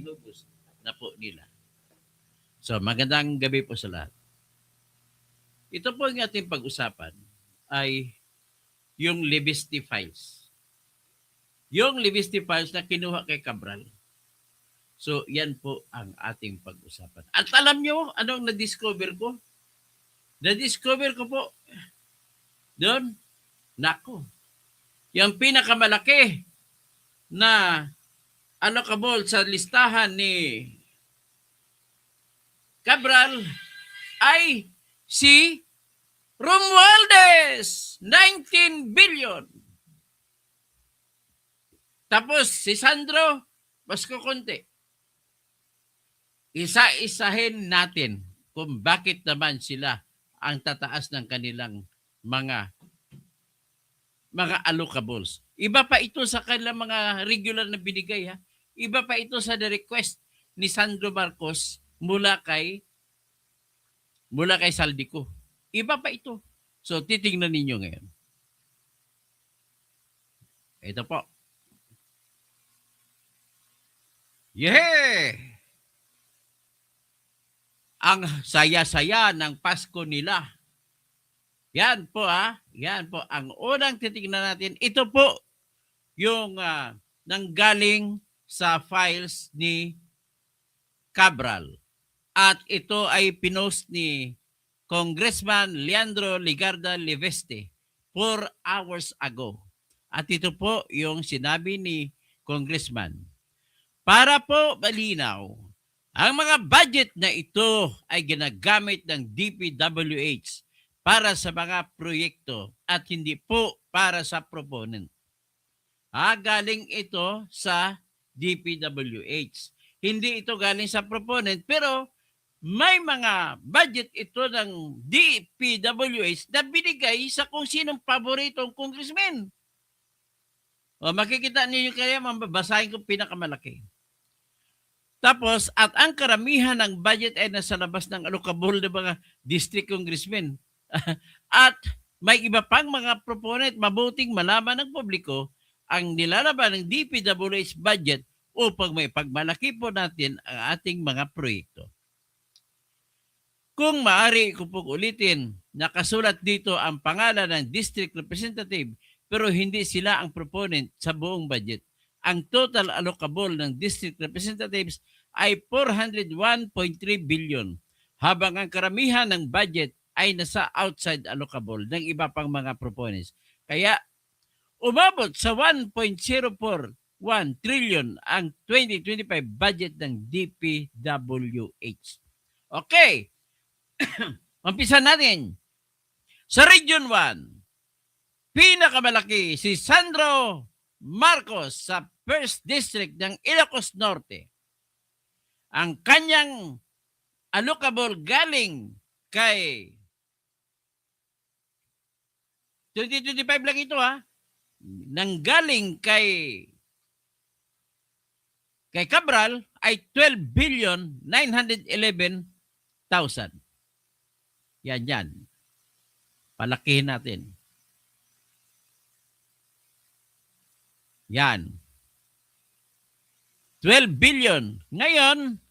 Lubos na po nila. So, magandang gabi po sa lahat. Ito po ang ating pag-usapan ay yung Libesti Files. Yung Libesti Files na kinuha kay Cabral. So, yan po ang ating pag-usapan. At alam nyo, anong na-discover ko? Na-discover ko po, doon, nako, yung pinakamalaki na allocable sa listahan ni Cabral ay si Romualdez, 19 billion. Tapos si Sandro, mas kukunti. Isa-isahin natin kung bakit naman sila ang tataas ng kanilang mga allocables. Iba pa ito sa kanilang mga regular na binigay, ha. Iba pa ito sa the request ni Sandro Marcos mula kay Saldico. Iba pa ito. So, titingnan ninyo ngayon. Ito po. Yeah! Ang saya-saya ng Pasko nila. Yan po, ha. Yan po. Ang unang titingnan natin, ito po yung nanggaling sa files ni Cabral. At ito ay pinost ni Congressman Leandro Ligarda Leveste 4 hours ago. At ito po yung sinabi ni Congressman. Para po malinaw, ang mga budget na ito ay ginagamit ng DPWH para sa mga proyekto at hindi po para sa proponent. Galing ito sa DPWH. Hindi ito galing sa proponent, pero may mga budget ito ng DPWH na binigay sa kung sinong paboritong congressman. O, makikita niyo kaya, mababasahin ko pinakamalaki. Tapos, at ang karamihan ng budget ay nasa labas ng allocable ng mga district congressmen. At may iba pang mga proponent, mabuting malaman ng publiko ang nilalaban ng DPWH budget upang may pagmalaki po natin ang ating mga proyekto. Kung maaari ko po ulitin, nakasulat dito ang pangalan ng district representative pero hindi sila ang proponent sa buong budget. Ang total allocable ng district representatives ay 401.3 billion habang ang karamihan ng budget ay nasa outside allocable ng iba pang mga proponents. Kaya umabot sa 1.041 trillion ang 2025 budget ng DPWH. Okay. Umpisa natin. Sa Region 1, pinakamalaki si Sandro Marcos sa 1st District ng Ilocos Norte. Ang kanyang allocable galing kay 2025 lang ito, ha. Nanggaling kay Cabral ay 12,911,000. Yan. Palakihin natin. Yan. 12 billion. Ngayon,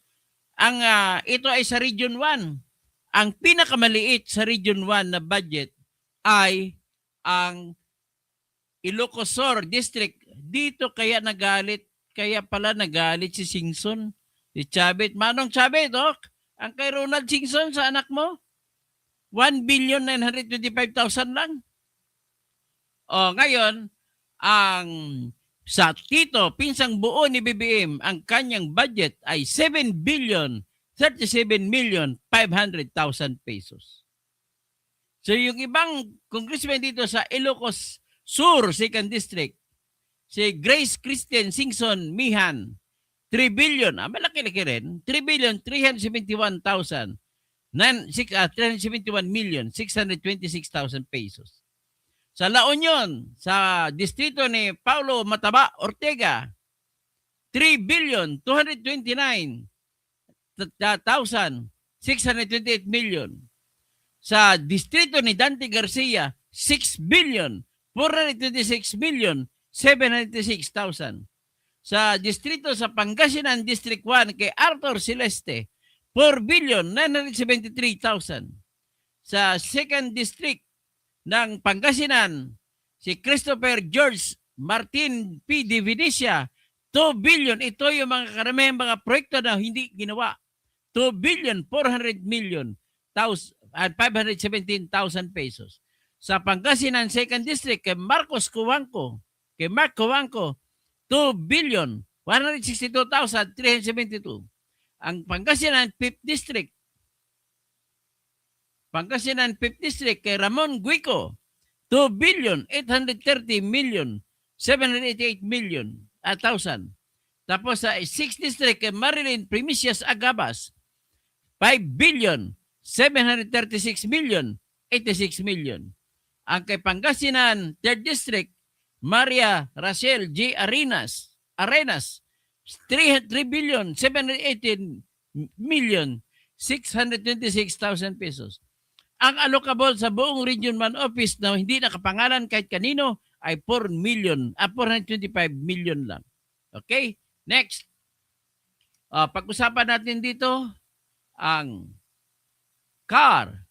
ito ay sa Region 1. Ang pinakamaliit sa Region 1 na budget ay ang Ilocos Sur District. Dito kaya pala nagalit si Singson, si Chavit. Manong Chavit, ang kay Ronald Singson sa anak mo, 1,925,000 lang. Ngayon, ang sa Tito, pinsang buo ni BBM, ang kanyang budget ay 7,037,500,000 pesos. So yung ibang congressman dito sa Ilocos Sur, 2nd District, si Grace Christian Singson Mihan, 3 billion, malaki-laki rin, 3,371,626,000 pesos. Sa La Union, sa distrito ni Paulo Mataba Ortega, 3,229,628 million. Sa distrito ni Dante Garcia, 6,426,796,000. Sa distrito sa Pangasinan District 1 kay Arthur Celeste, 4,973,000. Sa 2nd District ng Pangasinan, si Christopher George Martin P. de Venecia, 2 billion. Ito yung mga karamihang mga proyekto na hindi ginawa. 2 billion 400 million at 517,000 pesos. Sa Pangasinan 2nd District kay Mark Cuangco, 2 billion 162,372. Ang Pangasinan 5th District kay Ramon Guico, 2 billion 830 million 788 million at 1,000. Tapos sa 6th District kay Marilyn Primicias Agabas, 5 billion 736 million 86 million. Ang kay Pangasinan 3rd District, Maria Rachel G. Arenas, 3 billion 718 million 626,000 pesos. Ang allocable sa buong Region 1 office na hindi nakapangalan kahit kanino ay 425 million lang. Okay? Next. Pag-usapan natin dito ang CAR,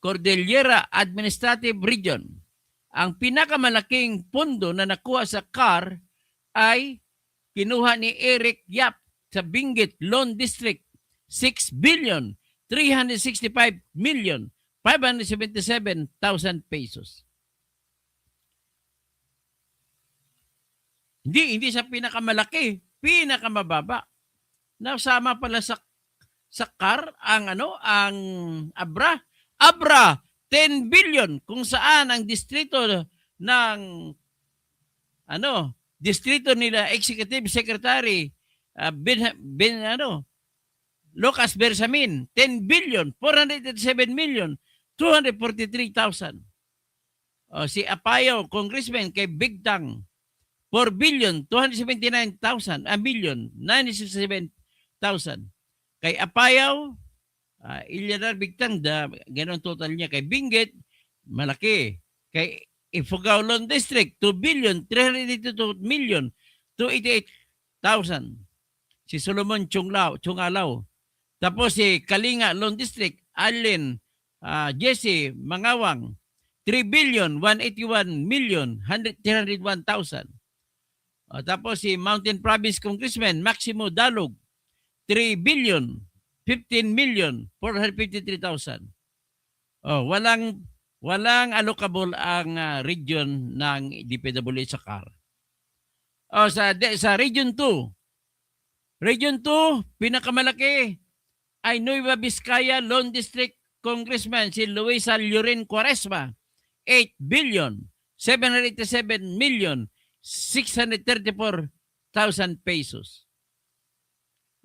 Cordillera Administrative Region. Ang pinakamalaking pondo na nakuha sa CAR ay kinuha ni Eric Yap sa Benguet Loan District, 6 billion 365 million 577,000 pesos. Hindi siya pinakamalaki, pinakamababa. Nasama pala sa CAR ang Abra. Abra 10 billion kung saan ang distrito ng distrito nila Executive Secretary Lucas Bersamin, 10 billion 487 million 243,000. Si Apayo, Congressman kay Big Tang, 4 billion 279,000 million 967,000. Kay Apayaw, Ilyadar Big Tang, ganun total niya. Kay Benguet, malaki. Kay Ifugao Loan District, 2 billion 382 million 288,000. Si Solomon Chungalaw. Tapos si Kalinga Loan District, Allen Jesse Mangawang, 3 billion 181 million 301,000. Tapos si Mountain Province Congressman Maximo Dalog, 3 billion 15 million 453,000. Walang allocable ang region ng DPWH sa CAR. Sa Region 2. Region 2, pinakamalaki ay Nueva Vizcaya Loan District Congressman si Luisa Lloren Quaresma, 8 billion 787 million 634,000 pesos.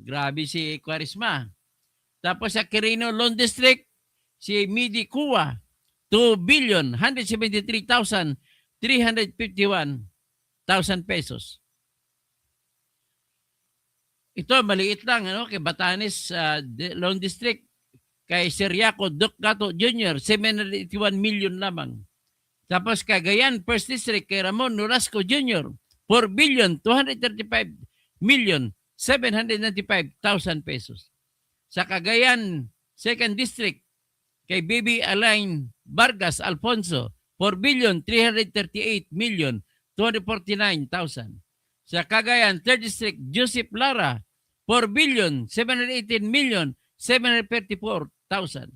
Grabe si Quaresma. Tapos sa Quirino Loan District, si Midi Cuba, 2 billion 173,351,000 pesos. Ito, maliit lang, kay Batanes Loan District, kay Seriaco Ducato Jr., 781 million lamang. Tapos Cagayan First District, kay Ramon Nolasco Jr., 4 billion 235 million 795,000 pesos. Sa Cagayan 2nd District, kay Baby Alain Vargas Alfonso, 4 billion 338 million 249,000. Sa Cagayan 3rd District, Joseph Lara, 4 billion 718 million 734,000.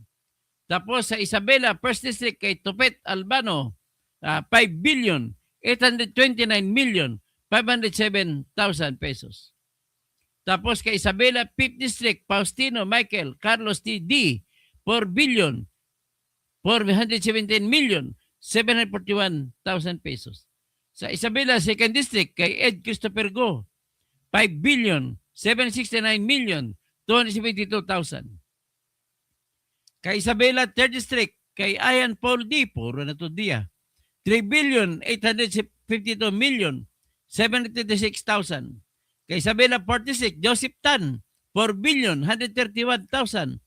Tapos sa Isabela 1st District, kay Tupet Albano, 5 billion 829 million 507,000 pesos. Tapos kay Isabela 5th District, Faustino Michael Carlos T.D., 4 billion 417 million 741,000 pesos. Sa Isabela 2nd District, kay Ed Christopher Go, 5 billion 769 million 272,000. Kay Isabela 3rd District, kay Ian Paul D., puro na to dia, 3 billion 852 million 736,000. Kay Isabela 46, Joseph Tan, 4 billion 131,000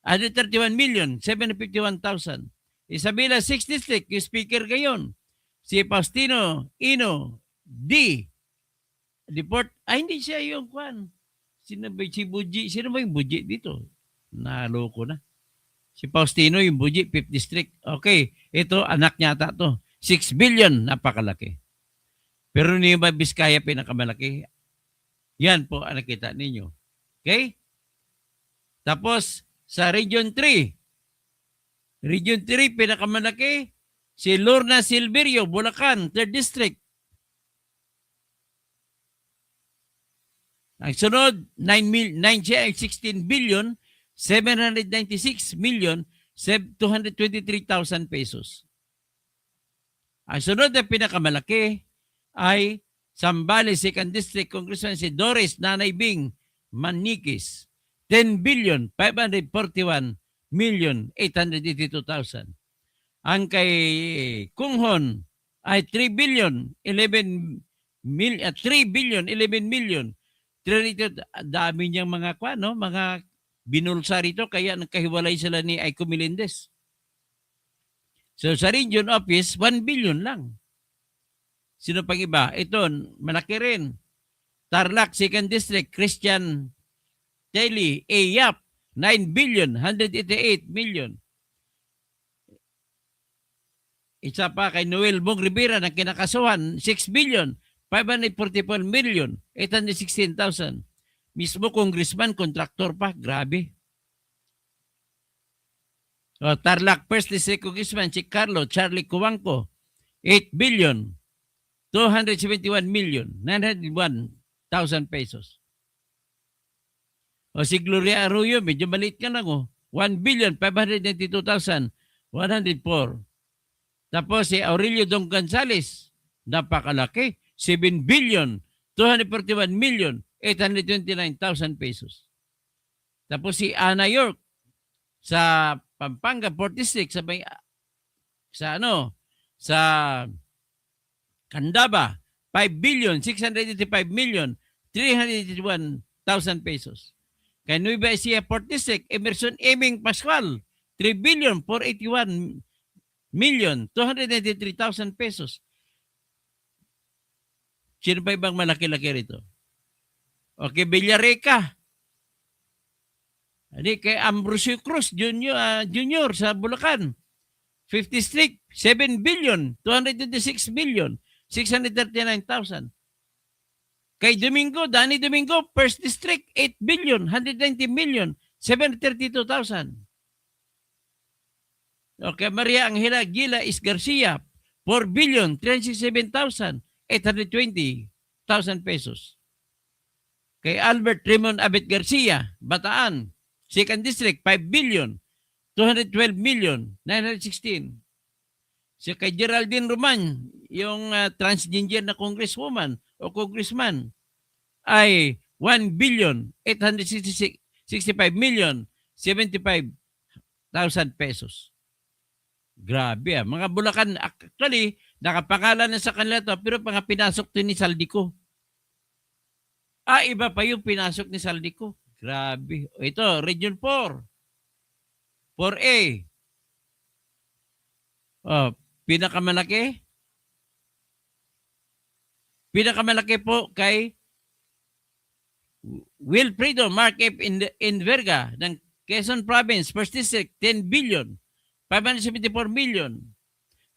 131 million 751,000. Isabela 6th District, yung speaker ngayon, si Faustino Ino D., Deport. Hindi siya yung kwan. Sino ba si Buji? Sino ba yung Buji dito? Naloko na. Si Faustino yung Buji, 5th District. Okay, ito anak niya ata to. 6 billion, napakalaki. Pero hindi ba Biskaya pinakamalaki? Yan po ang nakita ninyo. Okay? Tapos, sa Region 3, Region 3, pinakamalaki, si Lorna Silverio, Bulacan, 3rd District. Ang sunod, 16 billion, 796 million, 223,000 pesos. Ang sunod na pinakamalaki ay Zambales 2nd District Congressman si Doris Nanay Bing Manikis, 10 billion, 541 million, 882,000. Ang kay Kunghon ay 3 billion, 11 million, 3 billion, 11 million. Dami niyang mga mga binulsa rito kaya nagkahiwalay sila ni Aiko Melendez. So sa region office, 1 billion lang. Sino pang iba? Ito, malaki rin. Tarlac 2nd District, Christian Telly, Yap, 9 billion, 188 million. Isa pa kay Noel Bong Rivera na kinakasuhan, 6 billion, 544 million, 816,000. Mismo congressman, kontraktor pa. Grabe. Tarlac First District Congressman si Carlo Charlie Cuangco, 8 billion, 271 million, 901,000 pesos. Si Gloria Arroyo, medyo maliit ka lang 1 billion, 592,104. Tapos si Aurelio Don Gonzales, napakalaki, 7 billion, 241 million, 829,000 pesos. Tapos si Ana York sa Pampanga Port District sa Candaba, 5 billion, 685 million, 381,000 pesos. Kay Nueva Ecija Port District, Emerson Eming Pascual, 3 billion, 481 million, 293,000 pesos. Sino pa ibang malaki-laki rito? Okay, Villareca. Kay Ambrosio Cruz Junior sa Bulacan. 5th District, 7 billion, 226 million, 639,000. Kay Danny Domingo, 1st District, 8 billion, 190 million, 732,000. Okay, Maria Angela Gila Garcia, 4 billion, 367,000, 820,000 pesos. Kay Albert Raymond Abet Garcia, Bataan, 2nd District, 5 billion, 212 million, 916. Si kay Geraldine Roman, yung transgender na congresswoman o congressman, ay 1 billion, 865 million, 75,000 pesos. Grabe Mga Bulacan, actually, nakapangalan na sa kanila to, pero pinasok to ni Saldico. Iba pa yung pinasok ni Saldico. Grabe. Ito, Region 4. 4A. Pinakamalaki. Pinakamalaki po kay Wilfredo Mark F. Enverga ng Quezon Province, 1st District, 10 billion, 574 million.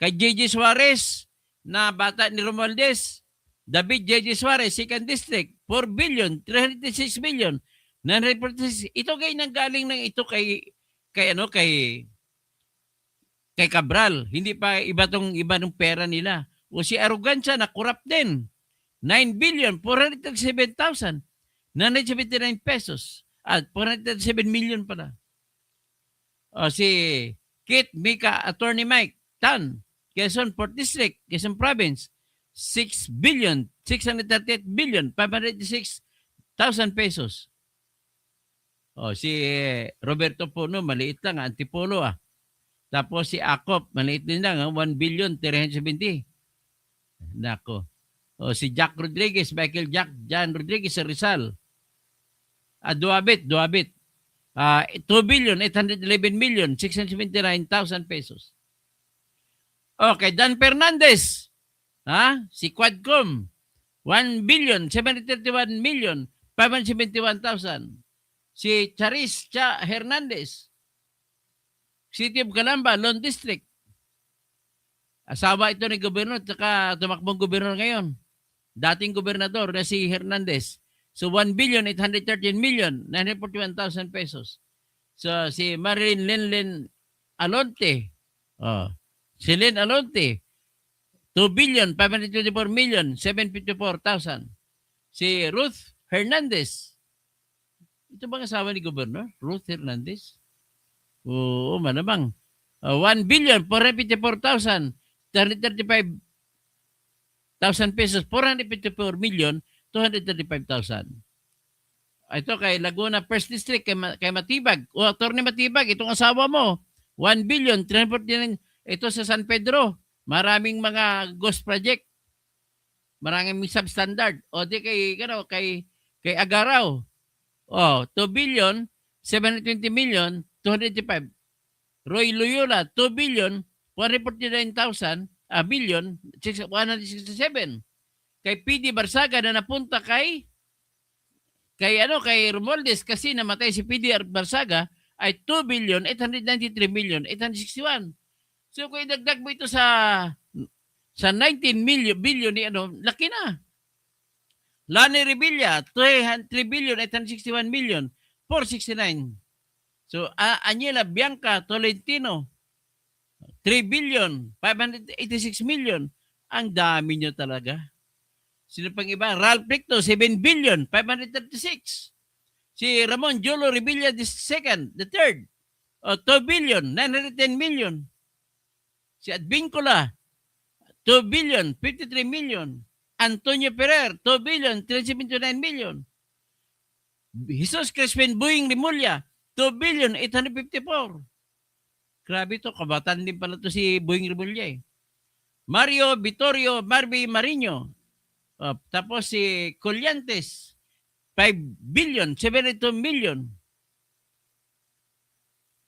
Kay J.J. Suarez na bata ni Romualdez, David J.J. Suarez, 2nd District, 4 billion, 306 million, 946. Ito kay nanggaling ng ito kay Cabral. Hindi pa iba ng pera nila. O si Arrogancia na corrupt din. 9 billion, 437,000, 979 pesos. At 437 million pala. O si Kit Mika Attorney Mike Tan, Quezon Port District, Quezon Province, 6 billion, 638 billion, 586,000 pesos. Si Roberto Puno, maliit lang, Antipolo Tapos si Acop, maliit din lang, 1 billion, 370. Nako. Si Jack Rodriguez, Jan Rodriguez sa Rizal. Duabit. 2 billion, 811 million, 679,000 pesos. Okay, Dan Fernandez. Si Quadcom. 1,731,571,000. Si Charis Hernandez, City of Calamba, Lone District. Asawa ito ni gobernador at saka tumakbong gobernador ngayon. Dating gobernador na si Hernandez. So 1,813,941,000 pesos. So si Marilyn Lenlen Alonte. Si Len Alonte. 2,524,754,000. Si Ruth Hernandez. Ito bang asawa ni gobernador? Ruth Hernandez? Oo, malamang. 1,454,335,000 pesos. 454,235,000. Ito kay Laguna First District, kay Matibag. O, Atty. Matibag, itong asawa mo. 1,349,000. Ito sa San Pedro. Maraming mga ghost project. Maraming substandard. O di kay Agaraw. O, 2,720,285. Roy Loyola, 2,149,000 billion 167. Kay PD Barsaga na napunta kay Romualdez kasi namatay si PD Barsaga ay 2,893,861. So kung idagdag mo ito sa 19 billion ni laki na. Lani Revilla, 3,861,469. So, Aniela Bianca Tolentino, 3,586,000,000. Ang dami nyo talaga. Sino pang iba? Ralph Ricto, 7,536,000. Si Ramon Jolo Revilla the third, 2,910,000,000. Si Advincula, 2,053,000,000. Antonio Ferrer, 2,379,000,000. Jesus Crispin Buing Rimulya, 2,854,000,000. Grabe to, kabataan din pala to si Buing Rimulya eh. Mario Vittorio Marby Marino. Tapos si Colyantes, 5,072,000,000.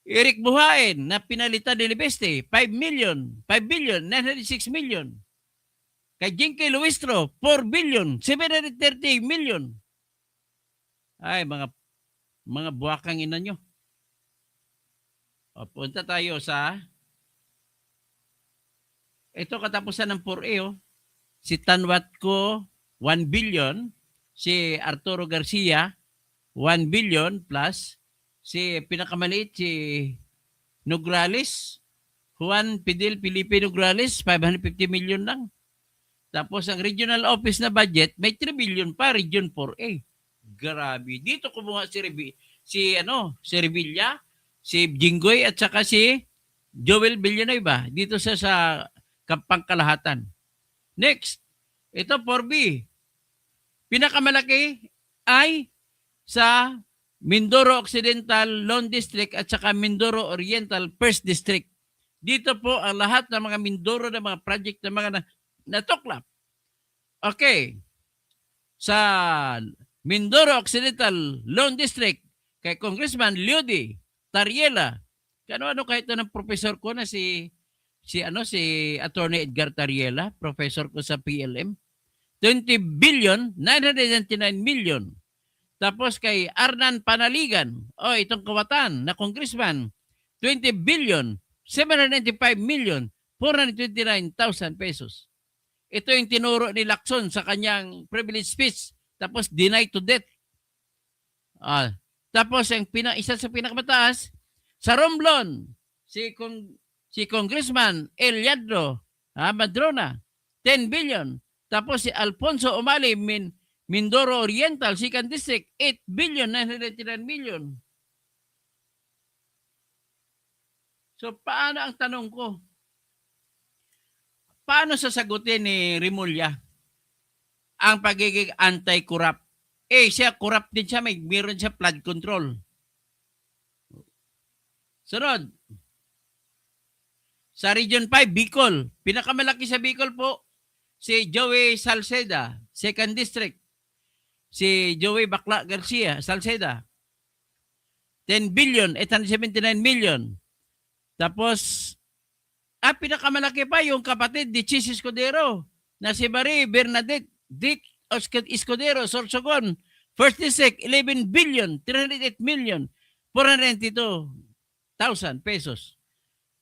Eric Buhain na pinalitan ni Libeste, 5,906,000,000. Kay Jinky Luistro, 4,730,000,000. Ay, mga buwakang ina nyo. Punta tayo sa ito katapusan ng 4A. Si Tanwatco, 1 billion. Si Arturo Garcia, 1 billion plus. Si pinakamaliit, si Nograles, Juan Fidel Felipe Nograles, 550 million lang. Tapos ang regional office na budget, may 3 billion pa, Region 4A. Grabe. Dito kumuha si Revilla, si Jinggoy at saka si Joel Villanueva dito sa pangkalahatan. Next, ito 4B. Pinakamalaki ay sa Mindoro Occidental Lone District at saka Mindoro Oriental First District. Dito po ang lahat ng mga Mindoro na mga project na mga natuklap. Okay. Sa Mindoro Occidental Lone District, kay Congressman Leody Tariela. Ano kahit ng professor ko na si Attorney Edgar Tariela, professor ko sa PLM. 20,999,000,000. Tapos kay Arnan Panaligan, itong kawatan na congressman, 20,795,429,000 pesos. Ito yung tinuro ni Lacson sa kanyang privilege speech. Tapos denied to death. Tapos ang isa sa pinakamataas, sa Romblon, si Congressman Eliadro Madrona, 10 billion. Tapos si Alfonso Umali, Mindoro Oriental, 2nd District, 8,999,000,000. So paano ang tanong ko? Paano sasagutin ni Rimulya ang pagiging anti-corrupt? Siya corrupt din siya, meron siya flood control. Sunod. Sa Region 5, Bicol. Pinakamalaki sa Bicol po, si Joey Salceda, 2nd District. Si Joey Bakla Garcia, Salceda. 10,879,000,000. Tapos, pinakamalaki pa yung kapatid ni Chis Escudero na si Marie Bernadette Dick Escudero, Sorsogon, First District, 11 billion, 308 million, 492,000 pesos.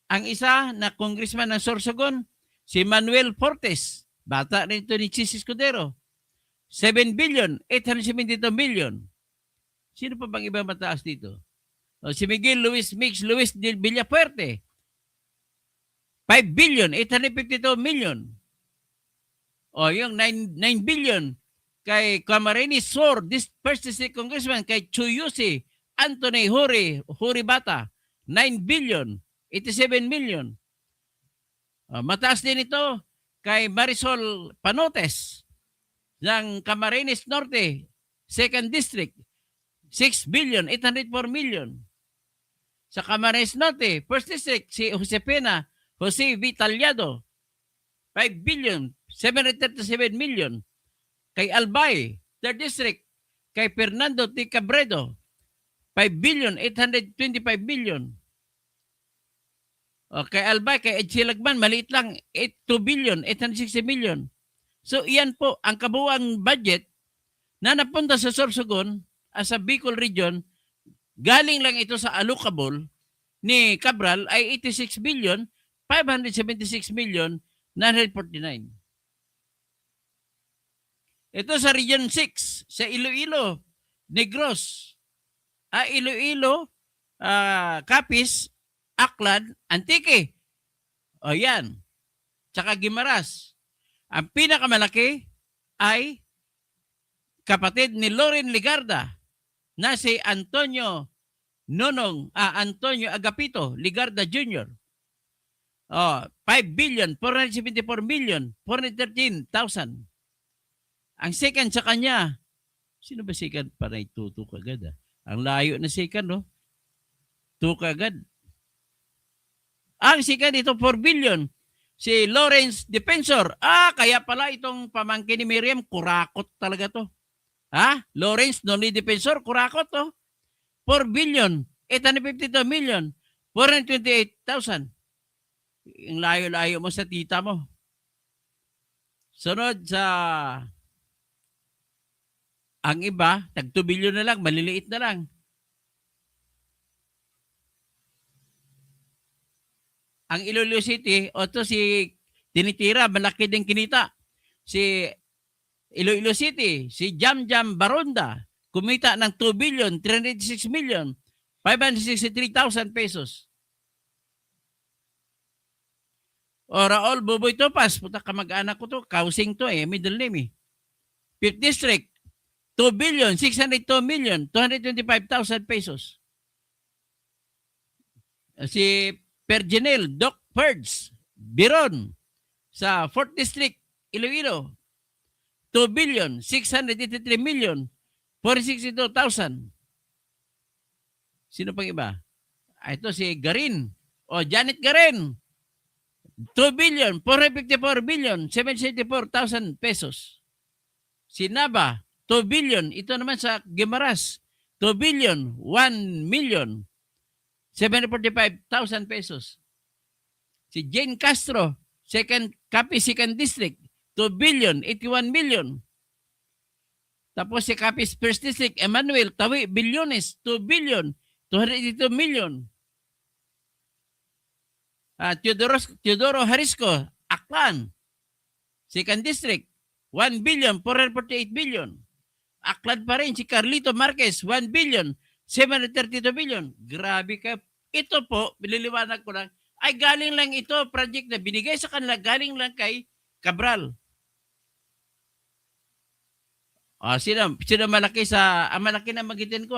Ang isa na congressman ng Sorsogon, si Manuel Fortes, bata rin ito ni Chis Escudero, 7 billion, 872 million. Sino pa bang iba mataas dito? O, si Miguel Luis de Villafuerte, 5 billion, 852 million. O, yung 9 billion kay Camarines Sur, this first district congressman, kay Chuyusi Anthony Huri Bata, 9 billion, 87 million. O, mataas din ito kay Marisol Panotes ng Camarines Norte, 2nd District, 6 billion, 804 million. Sa Camarines Norte, 1st District, si Jose Vitaliado, 5 billion, 737 million. Kay Albay, 3rd District, kay Fernando T. Cabredo, 5 billion, 825 million. O, kay Albay, kay Ed Silagman, maliit lang, 2 billion, 860 million. So, iyan po ang kabuuang budget na napunta sa Sorsogon as a Bicol region. Galing lang ito sa allocable ni Cabral ay 86 billion, 576 million, 949. Ito sa Region 6, sa Iloilo, Negros, Iloilo, Capiz, Aklan, Antique. O yan. Tsaka Guimaras. Ang pinakamalaki ay kapatid ni Loren Ligarda na si Antonio Agapito Ligarda Jr. 5 billion, 474 million, 413,000. Ang second sa kanya, sino ba second? Panay tutok agad. Ang layo na second, no? Tutok agad. Ang second ito, 4 billion. Si Lawrence Defensor. Kaya pala itong pamangkin ni Miriam, kurakot talaga to. Lawrence Nonly Defensor, kurakot to. 4 billion, 852 million, 428,000. Yung layo-layo mo sa tita mo. Sunod sa ang iba, tag 2 billion na lang, maliliit na lang. Ang Iloilo City, si tinitira, malaki din kinita. Si Iloilo City, si Jamjam Baronda, kumita ng 2 billion, 386 million, 563,000 pesos. O Raul Buboy Topas, puta kamag-anak ko to, Kausing to middle name 5th District, 2 billion, 602 million, 225,000 pesos. Si Pergenel Doc Perds Biron sa 4th District, Iloilo, 2 billion, 683 million, 462,000. Sino pang iba? Ito si Garin o Janet Garin, 2 billion, 454 million, 774,000 pesos. Si Naba, 2 billion. Ito naman sa Guimaras, 2 billion, 1 million, 745,000 pesos. Si Jane Castro, Capiz 2nd District, 2 billion, 81 million. Tapos si Capiz 1st District, Emmanuel Tawi Bilyones, 2 billion, 282 million. Teodoro Harisco, Aklan, 2nd District, 1 billion, 448 billion. Aklan pa rin si Carlito Marquez, 1 billion, 732 billion. Grabe ka. Ito po, bililiwanag ko lang, ay galing lang ito, project na binigay sa kanila, galing lang kay Cabral. Sino malaki ang malaki na magitin ko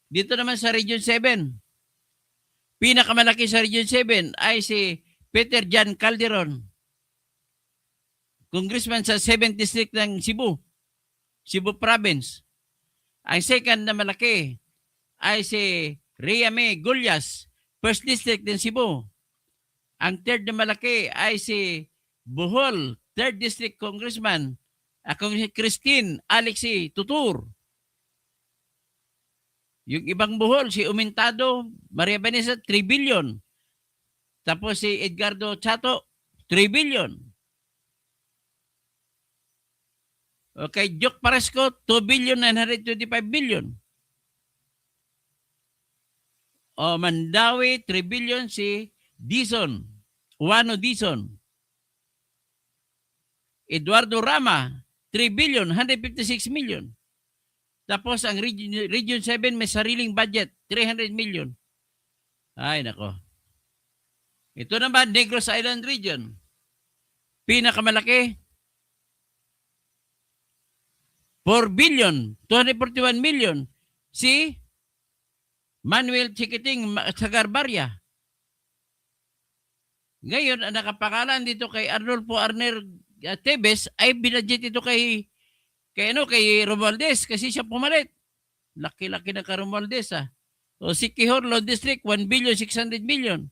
Dito naman sa Region 7. Pinakamalaki sa Region 7 ay si Peter Jan Calderon. Congressman sa 7th District ng Cebu Province. Ang second na malaki ay si Riame Gullas, 1st District ng Cebu. Ang third na malaki ay si Bohol, 3rd District Congressman, Christine Alexi Tutur. Yung ibang Bohol, si Umintado, Maria Vanessa, 3 billion. Tapos si Edgardo Chato, 3 billion. Okay, Joke Paresco, 2,925,000,000. O Mandawi, 3,000,000,000 si Dizon. Juano Dizon. Eduardo Rama, 3,156,000,000. Tapos ang Region 7 may sariling budget, 300 million. Ay, nako. Ito naman, Negros Island Region. Pinakamalaki, 4,241,000,000. Si Manuel Chiquiting Sagarbarya. Ngayon, ang nakapangalan dito kay Arnulfo Arner Tebes ay binadget ito kay Romualdez kasi siya pumalit. Laki-laki na ka Romualdez ah. O si Quijor District, 1,600,000,000.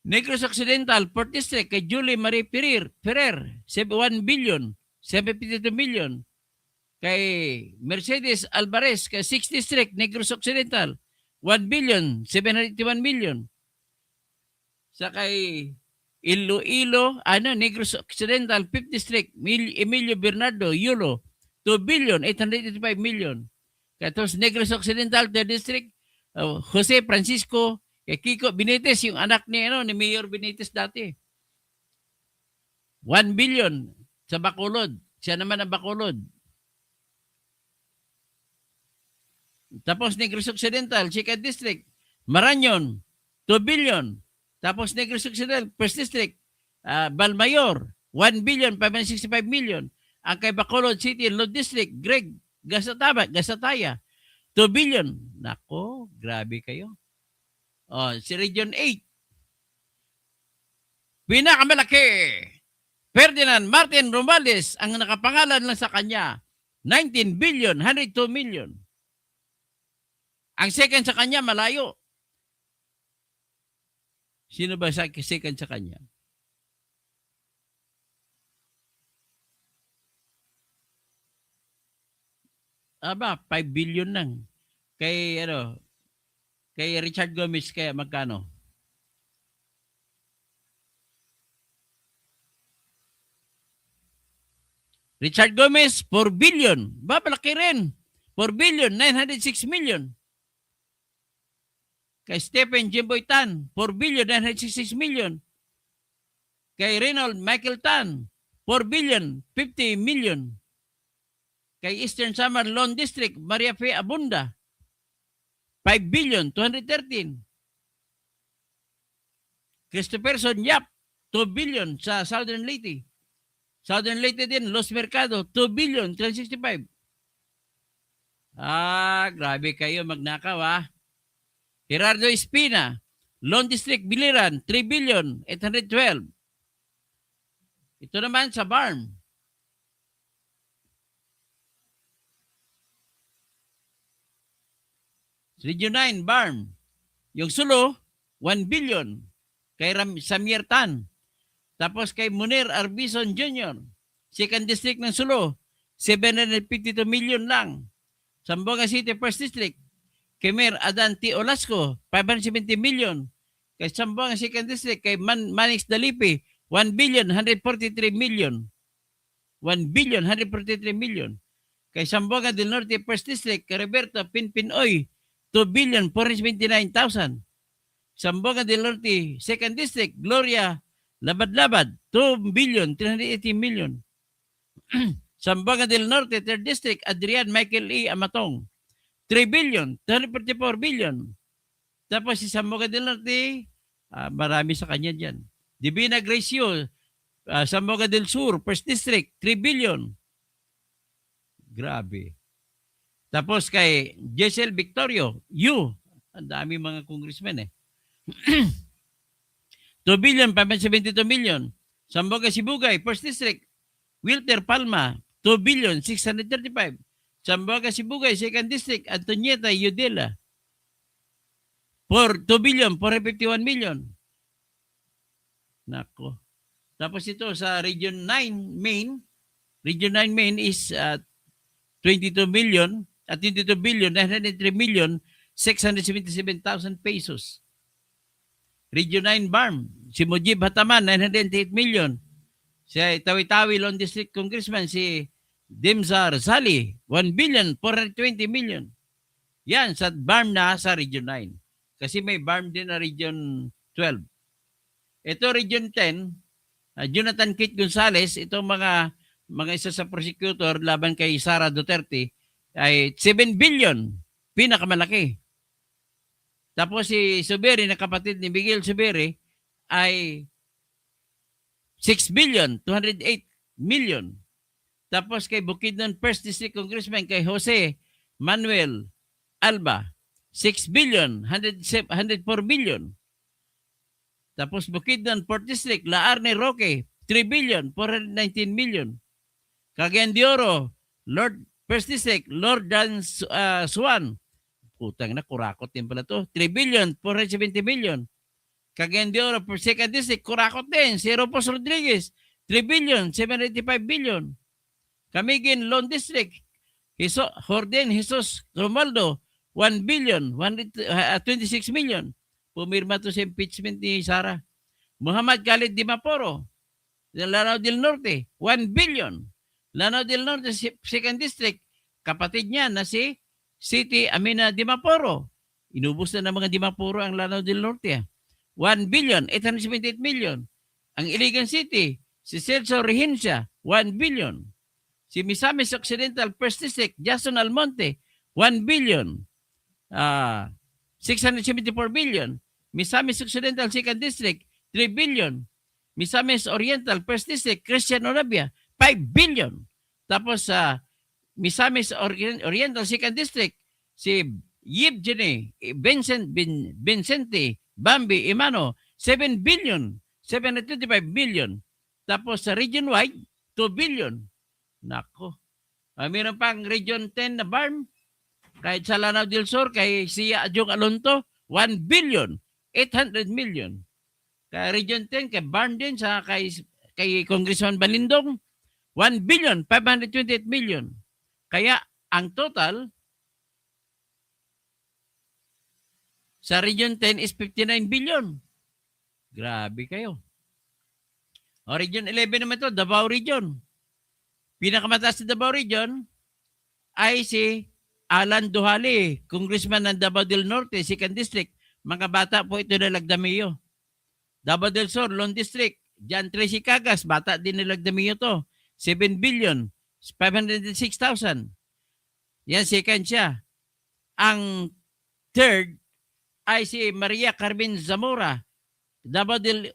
Negros Occidental, 4th District, kay Julie Marie Ferrer, 1,752,000,000. Kay Mercedes Alvarez, kay 6th District, Negros Occidental, 1,781,000,000. Sa kay Iloilo, Negros Occidental, 5th District, Emilio Bernardo, Yulo, 2,885,000,000. Tapos Negros Occidental, 3rd District, Jose Francisco, kay Kiko Benitez, yung anak ni Mayor Benitez dati. 1 billion sa Bacolod. Siya naman ang Bacolod. Tapos Negros Occidental, 2nd District, Marañon, 2 billion. Tapos Negros Occidental, 1st District, Balmayor, 1,565,000,000. Ang kay Bacolod City, Lod District, Greg Gasataya, 2 billion. Nako, grabe kayo. Si Region 8. Pinakamalaki, Ferdinand Martin Romualdez, ang nakapangalan lang sa kanya, 19,102,000,000. Ang second sa kanya, malayo. Sino ba sa second sa kanya? Aba, 5 billion nang. Kay Richard Gomez, kaya magkano? Richard Gomez, 4 billion. Malaki rin. 4,906,000,000. Kay Stephen Jimboy Tan, 4,966,000,000. Kay Reynold Michael Tan, 4,050,000,000. Kay Eastern Samar Lone District, Maria Fe Abunda, 5,213,000,000. Christopherson Yap, 2 billion sa Southern Leyte. Southern Leyte din, Los Mercado, 2,365,000,000. Grabe kayo magnakaw ah. Gerardo Espina, Lone District, Biliran, 3,812,000. Ito naman sa Barm. Region 9, Barm. Yung Sulo, 1 billion. Kay Samir Tan. Tapos kay Munir Arbison Jr., 2nd District ng Sulo, 752 million lang. Zamboanga City, 1st District, kay Mayor Adan T. Olasco, 570 million. Kay Zamboanga 2nd District, kay Manix Dalipi, 1,143,000,000. 1,143,000,000. Kay Zamboanga del Norte, 1st District, kay Roberto Pinpinoy, 2,429,000. Zamboanga del Norte, 2nd District, Gloria Labad-Labad, 2,380,000,000. Zamboanga del Norte, 3rd District, Adrian Michael E. Amatong, 3,244,000,000. Tapos si Zamboanga del Norte, marami sa kanya dyan. Divina Gracio, Zamboanga del Sur, 1st District, 3 billion. Grabe. Tapos kay Jessel Victorio, ang dami mga congressmen eh. 2,572,000,000. Zamboanga Sibugay, 1st District, Wilter Palma, 2,635,000. Zamboanga Sibugay, 2nd District, Antonieta Yudela, 2,451,000,000. Nako. Tapos ito sa Region 9 Main, Region 9 Main is 22 million at 22,903,677,000 pesos. Region 9 Barm, si Mujib Hataman, 908 million. Si Tawi-Tawi Lone District Congressman si Dimsar Sali, 1,420,000,000. Yan sa BARM na sa Region 9. Kasi may BARM din na Region 12. Ito Region 10, Jonathan Kit Gonzales, itong mga isa sa prosecutor laban kay Sara Duterte ay 7 billion, pinakamalaki. Tapos si Subiri na kapatid ni Miguel Subiri ay 6,208,000,000. Tapos kay Bukidnon First District Congressman kay Jose Manuel Alba, 6,104,000,000. Tapos Bukidnon 4th District, Laarne Roque, 3,419,000,000. Cagayan de Oro, Lord First District, Lord Dan Swan. Putang na, kurakot din pala to. 3,470,000,000. Cagayan de Oro, Second District, kurakot din. Si Ropos Rodriguez, 3,785,000,000. Camiguin Lone District, Jorden Jesus Romualdo, 1,126,000,000. Pumirma to sa impeachment ni Sara. Muhammad Khalid Dimaporo, Lanao del Norte, 1 billion. Lanao del Norte, Second District, kapatid niya na si City Amina Dimaporo. Inubos na ng mga Dimaporo ang Lanao del Norte. 1,878,000,000. Ang Iligan City, si Celso Regencia, 1 billion. Si Misamis Occidental First District, Jason Almonte, 1 billion. 674 billion. Misamis Occidental Second District, 3 billion. Misamis Oriental First District, Christian Orabia, 5 billion. Tapos sa Misamis Oriental Second District, si Yibjene Vincente Bambi Imano, 7 billion, 725 billion. Tapos sa region-wide, 2 billion. Nako. Mayroon pang Region 10 na BARM. Kahit sa Lanao del Sur, kay Sia Adjong Alonto, 1 billion, 800,000,000. Kay Region 10, kay BARM din, sa kay Congressman Balindong, 1,528,000,000. Kaya ang total sa Region 10 is 59 billion. Grabe kayo. O Region 11 naman ito, Davao Region. Pinakamataas sa Davao Region ay si Alan Duhali, Congressman ng Davao del Norte, 2nd District. Mga bata po ito na Lagdamio. Davao del Sur, Lone District, John Tracy Cagas, bata din na Lagdamio to. 7 billion, 506,000. Yan, second siya. Ang third ay si Maria Carmen Zamora, Davao de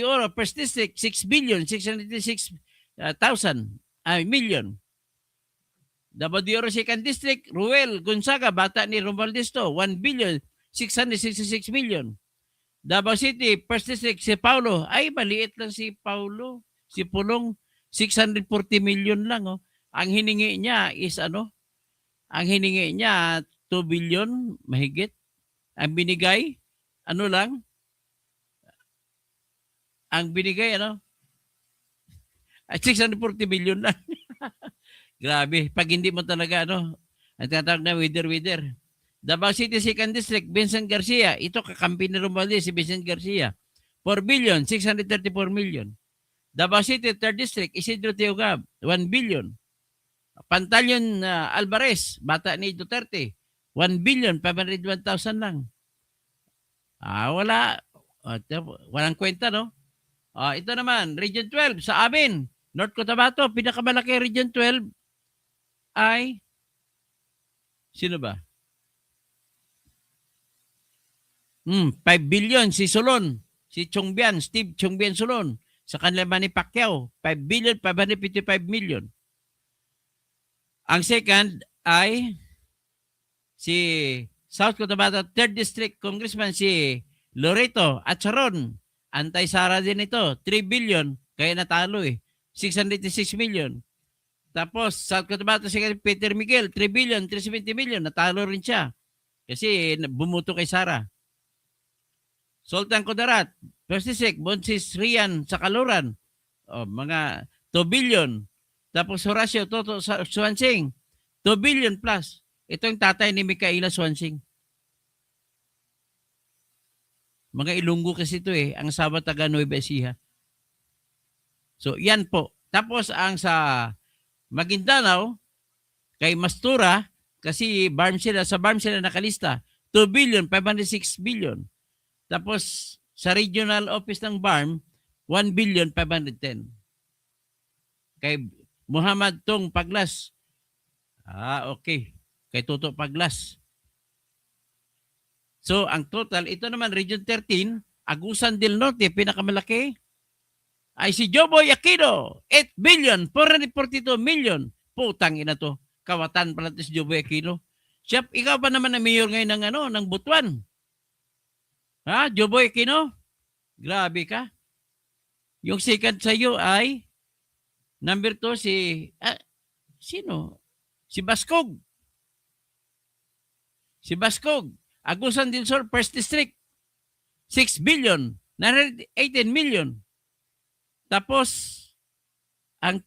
Oro, First District, 6 billion, 606,000 million. Davao de Oro Second District, Ruel Gonzaga, bata ni Romualdez to, 1 billion, 666,000,000. Davao City, First District, si Paulo, ay maliit lang si Paulo. Si Pulong, 640 million lang. Oh. Ang hiningi niya is Ang hiningi niya, 2 billion, mahigit. Ang binigay, lang? Ang binigay, 640 million lang. Grabe. Pag hindi mo talaga, ang tinatawag na wither. Davao City Second District, Vincent Garcia. Ito kakampi ni Romualdez, si Vincent Garcia. 4 billion, 634,000,000. Davao City Third District, Isidro Teogab, 1 billion. Pantalion Alvarez, bata ni Duterte, 1 billion, 501,000 lang. Wala. Walang kwenta, no? Ito naman, Region 12, sa amin, North Cotabato, pinakamalaki Region 12 ay, sino ba? 5 billion si Solon, si Chongbian, Steve Chongbian Solon, sa kanila Manny Pacquiao, 5 billion, 555,000,000. Ang second ay si South Cotabato 3rd District Congressman si Loreto Acharon. Anti-Sara din ito, 3 billion, kaya natalo 686,000,000. Tapos South Cotabato si Peter Miguel, 3 billion, 370,000,000, natalo rin siya. Kasi bumuto kay Sara. Sultan Kudarat, First District, Bonsis Rian sa Kaluran, mga 2 billion. Tapos Horacio Toto Swansing, 2 billion plus. Ito yung tatay ni Micaela Swansing. Mga Ilonggo kasi ito ang asawa taga Nueva Ecija. So, yan po. Tapos, ang sa Maguindanao, kay Mastura, kasi sa BARM sila nakalista, 2 billion, 506 billion. Tapos, sa regional office ng BARM, 1 billion, 510. Kay Muhammad Tong Paglas. Okay. Kay Toto Paglas. So, ang total, ito naman, Region 13, Agusan del Norte, pinakamalaki, ay si Joboy Aquino, 8 billion, 442 million. Putang ina to. Kawatan pala si Joboy Aquino. Siya, ikaw pa naman na mayor ngayon ng Butuan. Ha, Joboy Aquino? Grabe ka. Yung second sa iyo ay number 2 sino? Si Baskog. Agusan del Sur, First District, 6 billion, 918 million. Tapos, ang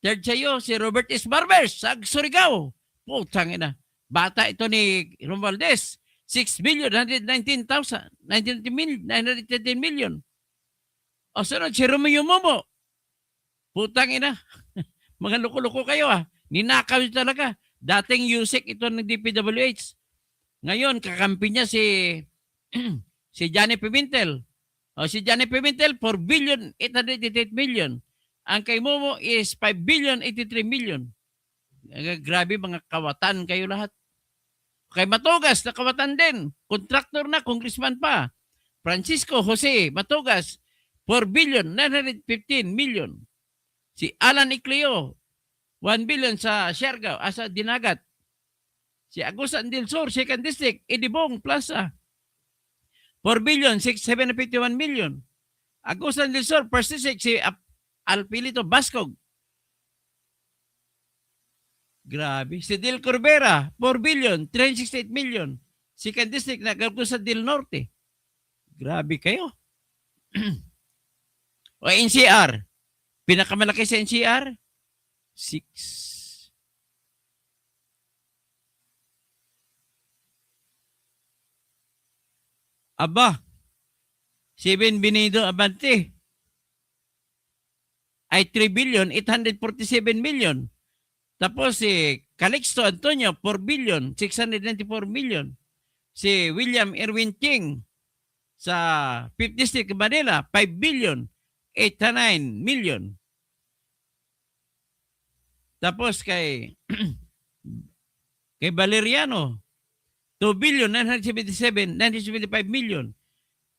third sa iyo, si Robert S. Barbers, sa Surigao. Putang ina. Bata ito ni Romualdez. 6 billion, 119,000, 913 million. O sunod, si Romeo Momo. Putang ina. Mga loko-loko kayo Ninakaw nyo talaga. Dating USEC ito ng DPWH. Ngayon, kakampi niya si Johnny Pimentel. Si Johnny Pimentel, 4 billion, 888 million. Ang kay Momo is 5 billion, 83 million. Grabe, mga kawatan kayo lahat. Kay Matugas, na kawatan din. Kontraktor na, congressman pa. Francisco Jose Matugas, 4 billion, 915 million. Si Alan Icleo, 1 billion sa Siargao, sa Dinagat. Si Agusan del Sur, 2nd District, Idibong Plaza, 4 billion, 751 million. Agusan del Sur, First District, si Alpilito Bascog. Grabe. Si Del Corbera, 4 billion, 368 million. 2nd District, Agusan del Norte. Grabe kayo. O NCR, pinakamalaki sa NCR, 6. Aba, 7 Benido Abante ay 3 billion, 847 million. Tapos si Calixto Antonio, 4 billion, 694 million. Si William Erwin King sa 5th District Manila, 5 billion, 89 million. Tapos kay Valeriano, 2 billion, 975 million.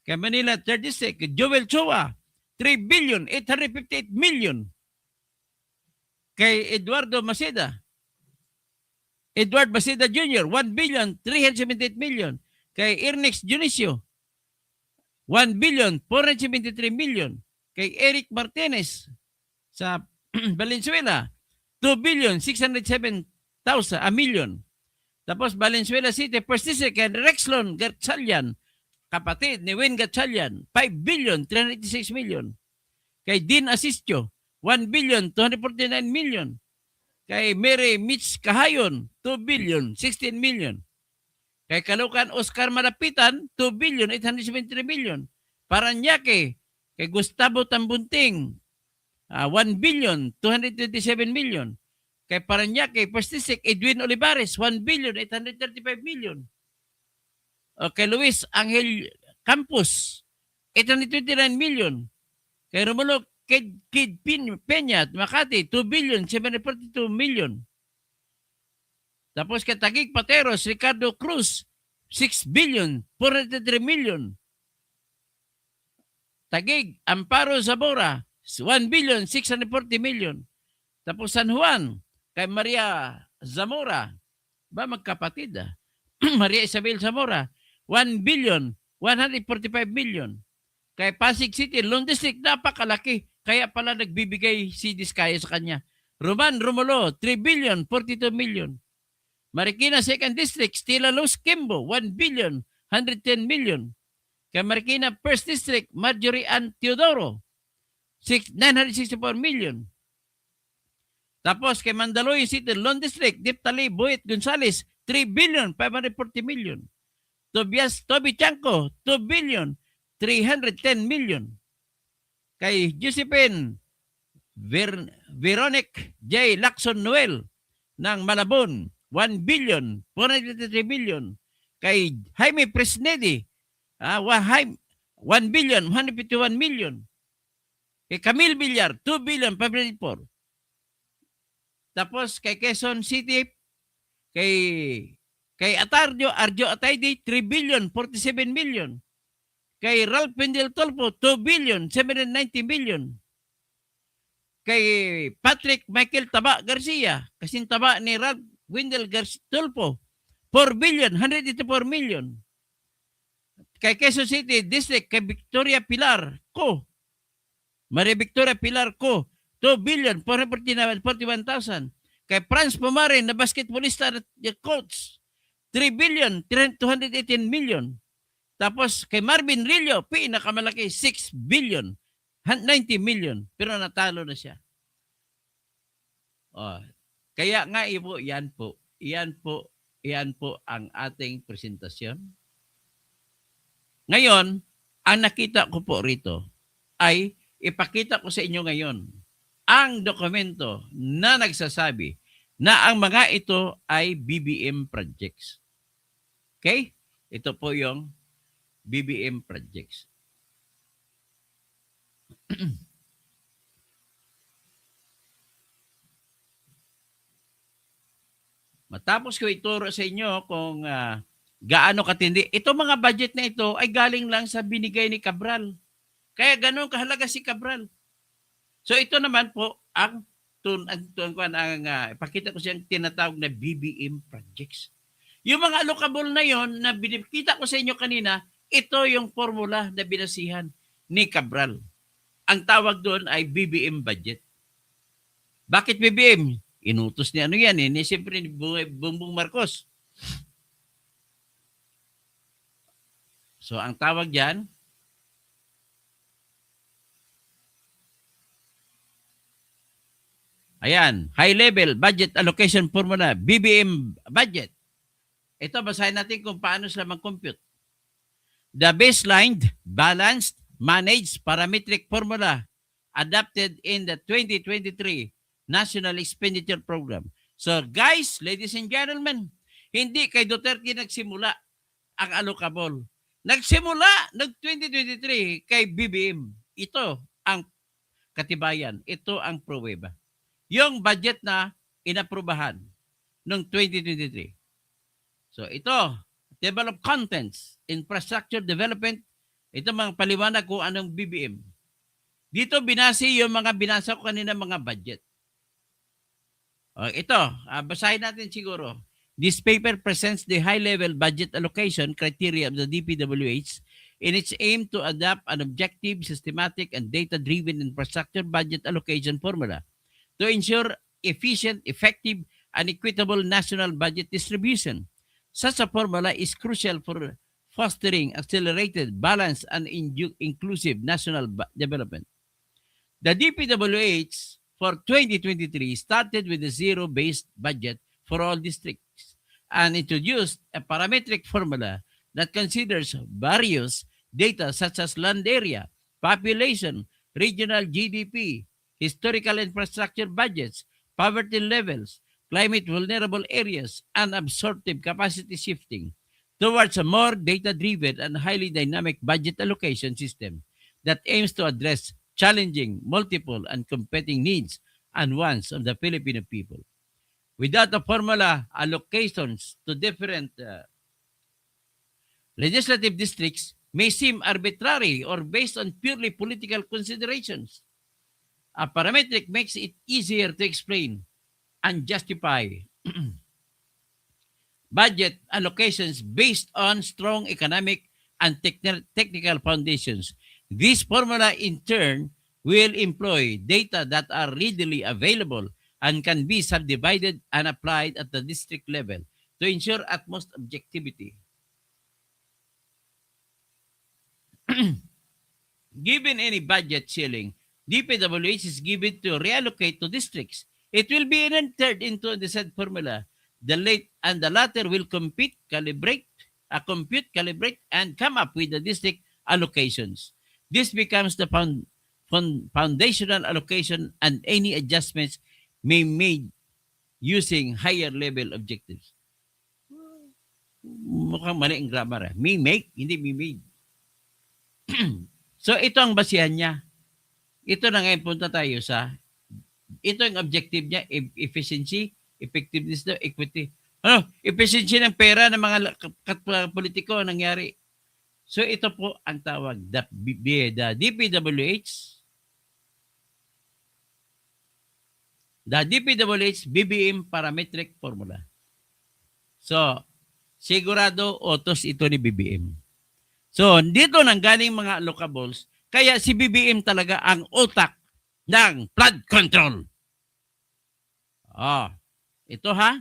Kay Manila 3rd District, Joel Chua, 3 billion, 858 million. Kay Edward Maceda Jr., 1 billion, 378 million. Kay Ernex Dionisio, 1 billion, 473 million. Kay Eric Martinez sa Valenzuela, 2 billion, 607,000, million. Tapos Valenzuela City, First District, kay Rexlon Gatchalian, kapatid ni Wayne Gatchalian, 5 billion, 386 million. Kay Dean Asistio, 1 billion, 249 million. Kay Mary Mitch Kahayon, 2 billion, 16 million. Kay Caloocan Oscar Malapitan, 2 billion, 873 million. Paranaque, kay Gustavo Tambunting, 1 billion, 227 million. Kay Paranaque, First District, Edwin Olivares, 1 billion, 835 million. O kay Luis Angel Campos, 829 million. Kay Romulo Kid Peña, Makati, 2 billion, 742 million. Tapos kay Taguig Pateros, Ricardo Cruz, 6 billion, 403 million. Taguig Amparo Zamora, 1 billion, 640 million. Tapos San Juan, kay Maria Zamora, magkapatid Maria Isabel Zamora, 1 billion, 145 million. Kay Pasig City, Lone District, napakalaki. Kaya pala nagbibigay si Diskaya sa kanya. Roman Romulo, 3 billion, 42 million. Marikina 2nd District, Stella Luz Kimbo, 1 billion, 110 million. Kay Marikina 1st District, Marjorie Ann Teodoro, 964 million. Tapos kay Mandaluyong City, Lone District, Diptali Boyet Gonzales, 3 billion, 540 million. Toby Chanco, 2 billion, 310 million. Kay Josephine Veronique J. Lacson Noel ng Malabon, 1 billion, 483 million. Kay Jaime Presnedi, 1 billion, 151 million. Kay Camille Villar, 2 billion, 504. Tapos kay Quezon City, kay Arjo Atayde, 3 billion, 47 million. Kay Ralph Pendel Tolpo, 2 billion, 790 million. Kay Patrick Michael Taba Garcia, kasing taba ni Ralph Wendell Tolpo, 4 billion, 184 million. Kay Quezon City District, kay Victoria Pilar Ko, Maria Victoria Pilar Ko, 2 billion, 441,000. Kay Franz Pumarin na basketballista at coach, 3 billion, 218 million. Tapos kay Marvin Rillo, pinakamalaki, 6 billion, 90 million. Pero natalo na siya. Oh, kaya nga yan po ang ating presentasyon. Ngayon, ang nakita ko po rito ay ipakita ko sa inyo ngayon ang dokumento na nagsasabi na ang mga ito ay BBM projects. Okay? Ito po yung BBM projects. Matapos ko ituro sa inyo kung gaano katindi. Ito mga budget na ito ay galing lang sa binigay ni Cabral. Kaya ganoon kahalaga si Cabral. So ito naman po ang ipakita ko siyang tinatawag na BBM projects. Yung mga allocable na yon na binikita ko sa inyo kanina, ito yung formula na binasihan ni Cabral. Ang tawag doon ay BBM budget. Bakit BBM? Inutos ni ano yan ni siyempre ni Bongbong Marcos. So ang tawag diyan ayan, high level budget allocation formula, BBM budget. Ito basahin natin kung paano sila mag-compute. The baseline balanced managed parametric formula adopted in the 2023 National Expenditure Program. So guys, ladies and gentlemen, hindi kay Duterte nagsimula ang allocable. Nagsimula ng 2023 kay BBM. Ito ang katibayan. Ito ang pruweba. Yung budget na inaprubahan noong 2023. So ito, develop contents, infrastructure development, ito mga paliwanag kung anong BBM. Dito binasi yung mga binasa ko kanina mga budget. Ito, basahin natin siguro. This paper presents the high-level budget allocation criteria of the DPWH in its aim to adopt an objective, systematic, and data-driven infrastructure budget allocation formula to ensure efficient, effective, and equitable national budget distribution. Such a formula is crucial for fostering accelerated, balanced, and inclusive national development. The DPWH for 2023 started with a zero-based budget for all districts and introduced a parametric formula that considers various data such as land area, population, regional GDP, historical infrastructure budgets, poverty levels, climate vulnerable areas, and absorptive capacity shifting towards a more data-driven and highly dynamic budget allocation system that aims to address challenging, multiple, and competing needs and wants of the Filipino people. Without a formula, allocations to different legislative districts may seem arbitrary or based on purely political considerations. A parametric makes it easier to explain and justify budget allocations based on strong economic and technical foundations. This formula, in turn, will employ data that are readily available and can be subdivided and applied at the district level to ensure utmost objectivity. Given any budget ceiling, DPWH is given to reallocate to districts. It will be entered into the said formula. The latter will compute, calibrate, and come up with the district allocations. This becomes the foundational allocation and any adjustments may made using higher level objectives. Mukhang mali ang grammar. May make, hindi may made. So ito ang basihan niya. Ito na ngayon punta tayo sa ito ang objective niya, efficiency, effectiveness, equity. Ano? Efficiency ng pera ng mga politiko nangyari. So ito po ang tawag, the DPWH, BBM parametric formula. So, sigurado utos ito ni BBM. So, dito nang galing mga allocables, kaya si BBM talaga ang utak ng flood control. Ito ha.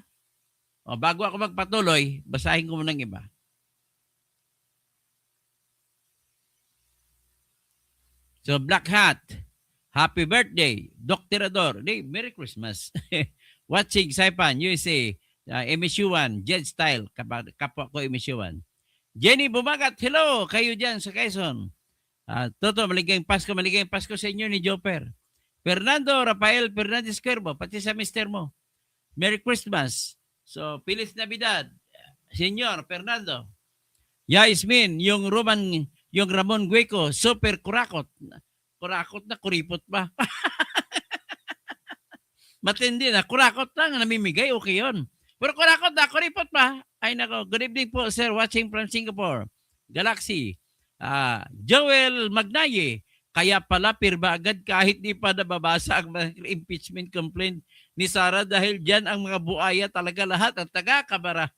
Bago ako magpatuloy, basahin ko muna ng iba. So, Black Hat, happy birthday, Dr. Ador. Merry Christmas. Watching Saipan, USA, MSU1, Jed Style, kapwa ko MSU1. Jenny Bumagat, hello, kayo dyan sa Quezon. Toto, maligayang Pasko sa inyo ni Joper. Fernando Rafael Fernandez Cuervo, pati sa mister mo. Merry Christmas. So, Feliz Navidad, Senyor Fernando. Yasmin, yung Ramon Gueco, super kurakot. Kurakot na, kuripot pa. Matindi na, kurakot lang, namimigay, okay yun. Pero kurakot na, kuripot pa. Ay nako, good evening po sir, watching from Singapore. Galaxy. Joel Magnaye, kaya pala pirba agad kahit di pa nababasa ang impeachment complaint ni Sara dahil dyan ang mga buaya talaga lahat at taga-kabara.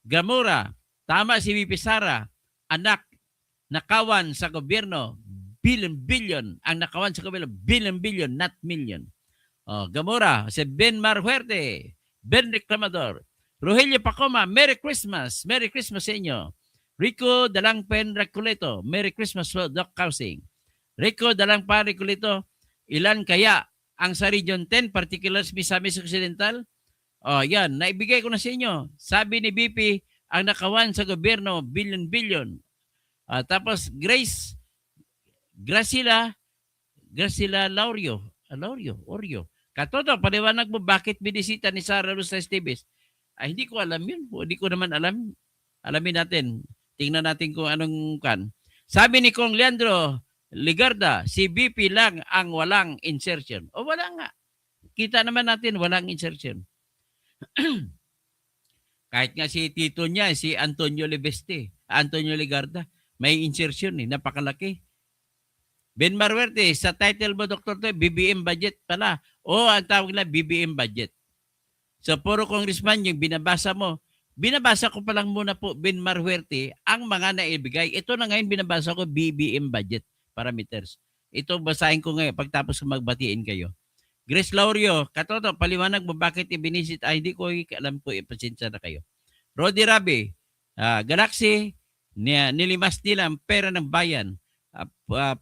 Gamora, tama si VP Sara, anak, nakawan sa gobyerno, billion, ang nakawan sa gobyerno, billion, not million. Gamora, si Ben Marhuerte, Ben Reclamador, Rogelio Pacoma, Merry Christmas sa inyo. Rico Dalangpen Reculeto, Merry Christmas po, Doc Housing. Rico Dalangpan Reculeto, ilan kaya ang sa Region 10, particulars Misamis Occidental? Yan, naibigay ko na sa inyo. Sabi ni BP, ang nakawan sa gobyerno, billion. Tapos Graciela Laurio. Katoto, paliwanag mo bakit binisita ni Sara Luz Esteves? Hindi ko alam yun. Hindi ko naman alam. Alamin natin. Tingnan natin kung anong kan. Sabi ni Kong Leandro Ligarda, si BP lang ang walang insertion. Wala nga. Kita naman natin, walang insertion. Kahit nga si tito niya, si Antonio Ligarda, may insertion napakalaki. Ben Marhuerte, sa title mo, Dr. Toy, BBM budget pala. Ang tawag na BBM budget. So, puro congressman yung binabasa mo. Binabasa ko pa lang muna po, Ben Marhuerte, ang mga naibigay. Ito na ngayon binabasa ko, BBM budget parameters. Ito basahin ko ngayon pagtapos ko magbatiin kayo. Grace Laurio, katoto, paliwanag mo bakit ibinisit. Hindi ko alam ko, ipasensya na kayo. Rodi Rabi, Galaxy, nilimas nila ang pera ng bayan.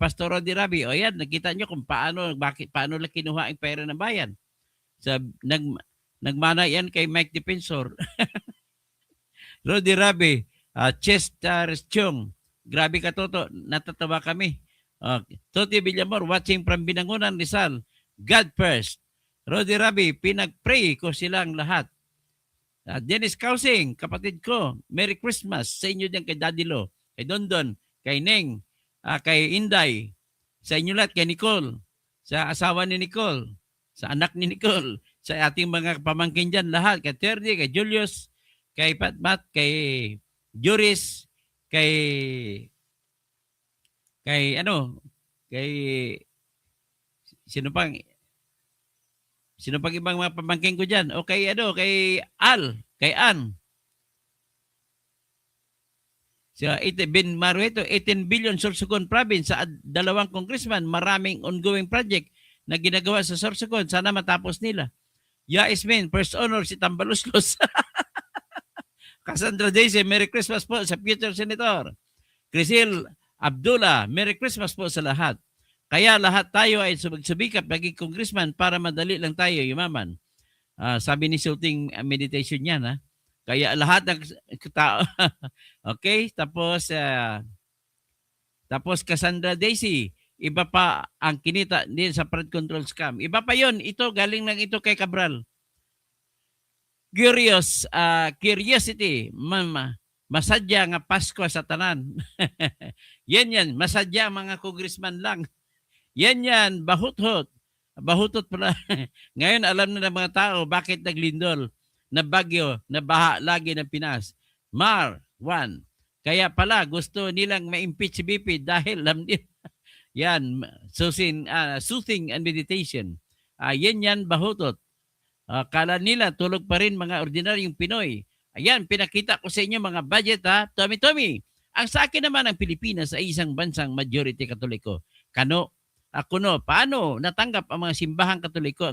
Pastor Rodi Rabi, yan, nakita nyo kung paano lang kinuha ang pera ng bayan. Nagmana yan kay Mike Defensor. Rodi Rabi, Chester Chung, grabe ka Toto, natatawa kami. Toti Villamor, watching from Binangonan, Rizal, God first. Rodi Rabi, pinag-pray ko silang lahat. Dennis Kausing, kapatid ko, Merry Christmas sa inyo dyan kay Daddy Lo, kay Dondon, kay Neng, kay Inday, sa inyo lahat, kay Nicole, sa asawa ni Nicole, sa anak ni Nicole, sa ating mga pamangkin dyan lahat, kay Terdy, kay Julius, kay Patmat, kay Juris, kay sino pang ibang mga pamangkin ko dyan? O kay kay Ann. So, Ben Marhuerto, 18 billion Sorsogon province sa 2 congressman, maraming ongoing project na ginagawa sa Sorsogon. Sana matapos nila. Yasmin, first honor si Tambaluslos. Cassandra Daisy, Merry Christmas po sa future senator. Crisil Abdullah, Merry Christmas po sa lahat. Kaya lahat tayo ay sumagsubikap maging congressman para madali lang tayo yumaman. Sabi ni Sulting meditation niya na. Kaya lahat ng tao. Okay, tapos Tapos Cassandra Daisy, iba pa ang kinita din sa flood control scam. Iba pa yon. Ito, galing lang ito kay Cabral. Curiosity, masadya nga Pasko sa tanan. yan, masadya mga congressman lang. Yan, bahutot. Bahutot pala. Ngayon alam na ng mga tao bakit naglindol na bagyo, na baha lagi ng Pinas. Mar, 1. Kaya pala gusto nilang ma-impeach si BP dahil alam nila. Yan, soothing and meditation. Yan, bahutot. Kala nila tulog pa rin mga ordinaryong Pinoy. Ayan, pinakita ko sa inyo mga budget ha. Tommy. Ang sa akin naman ang Pilipinas ay isang bansang majority Katoliko. Paano natanggap ang mga simbahang Katoliko?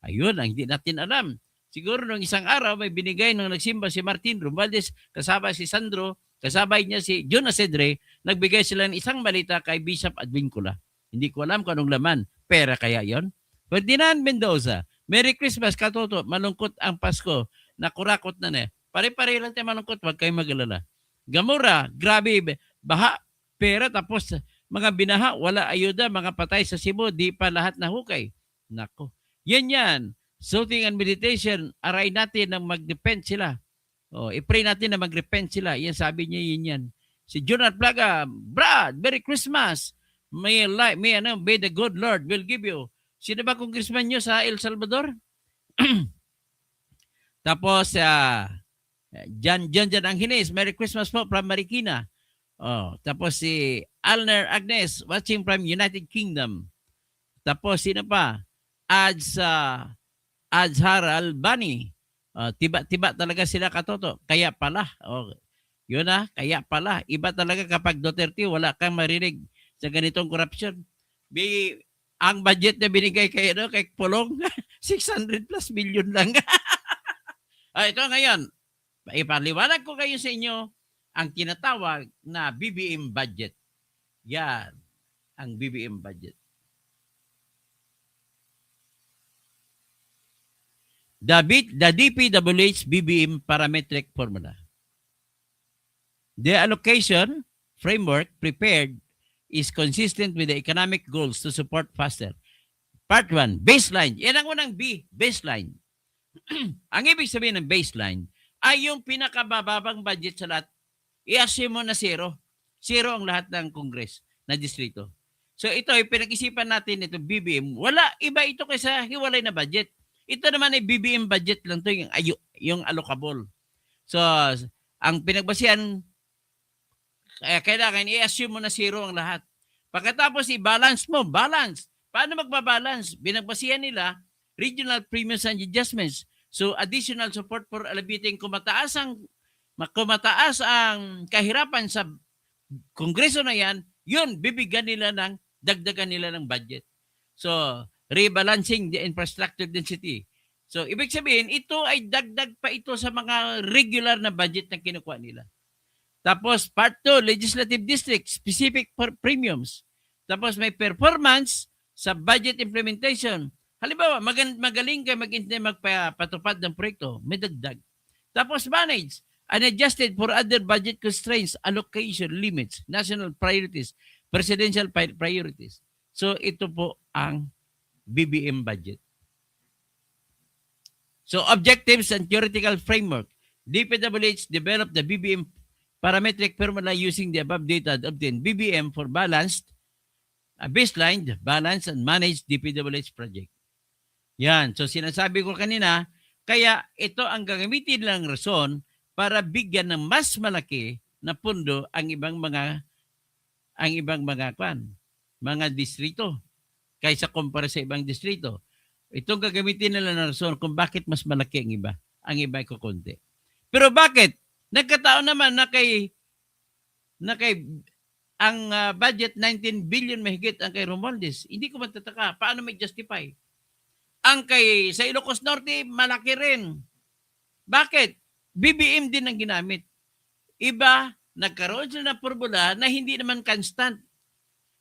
Ayun, ang hindi natin alam. Siguro nung isang araw may binigay nung nagsimba si Martin Romualdez, kasama si Sandro, kasabay niya si John Asedre, nagbigay sila ng isang malita kay Bishop Advincula. Hindi ko alam kung anong laman. Pera kaya yon? Ferdinand Mendoza, Merry Christmas, Katoto. Malungkot ang Pasko. Nakurakot na na. Pare-pare lang tayo malungkot. Huwag kayong mag-alala. Gamora, grabe. Baha, pera, tapos mga binaha, wala ayuda, mga patay sa Cebu, di pa lahat na hukay. Nako. Yan. Soothing and meditation, aray natin na mag-depend sila. I-pray natin na mag-repent sila. Yan, sabi niya yan. Si Jonathan Plaga, Brad, Merry Christmas. May the good Lord will give you. Sino ba congressman nyo sa El Salvador? Tapos, John Angeles, Merry Christmas po from Marikina. Tapos si Alner Agnes, watching from United Kingdom. Tapos, sino pa? Azhar Albani. Tiba talaga sila, Katoto. Kaya pala. Yun kaya pala. Iba talaga kapag Duterte, wala kang marinig sa ganitong korupsyon. Ang budget na binigay kay Pulong, 600 plus million lang. Ito ngayon, ipaliwanag ko kayo sa inyo ang tinatawag na BBM budget. Yan, ang BBM budget. The DPWH BBM parametric formula. The allocation framework prepared is consistent with the economic goals to support faster. Part 1, baseline. Yan ang unang B, baseline. Ang ibig sabihin ng baseline ay yung pinakabababang budget sa lahat. I-assume mo na zero. Zero ang lahat ng Congress na distrito. So ito, pinag-isipan natin ito, BBM. Wala, iba ito kaysa hiwalay na budget. Ito naman ay BBM budget lang to yung allocable. So, ang pinagbasihan, kailangan i-assume mo na zero ang lahat. Pagkatapos i-balance mo, balance. Paano magbabalance? Binagbasihan nila regional premiums and adjustments. So additional support for alleviating kumataas ang kahirapan sa kongreso na yan, yun, bibigyan nila dagdagan nila ng budget. So, rebalancing the infrastructure density. So, ibig sabihin, ito ay dagdag pa ito sa mga regular na budget na kinukuha nila. Tapos, part 2, legislative district, specific premiums. Tapos, may performance sa budget implementation. Halimbawa, magaling kayo magpatupad ng proyekto, may dagdag. Tapos, manage, unadjusted for other budget constraints, allocation limits, national priorities, presidential priorities. So, ito po ang BBM budget. So, objectives and theoretical framework. DPWH developed the BBM parametric formula using the above data to obtain BBM for balanced, baseline, balanced, and managed DPWH project. Yan. So, sinasabi ko kanina, kaya ito ang gagamitin lang rason para bigyan ng mas malaki na pundo ang ibang mga distrito kaysa kumpara sa ibang distrito. Itong gagamitin nila na rason kung bakit mas malaki ang iba. Ang iba ay kukunti. Pero bakit? Nagkataon naman na ang budget 19 billion mahigit ang kay Romualdez. Hindi ko matataka. Paano may justify? Ang sa Ilocos Norte, malaki rin. Bakit? BBM din ang ginamit. Iba, nagkaroon sila ng formula na hindi naman constant.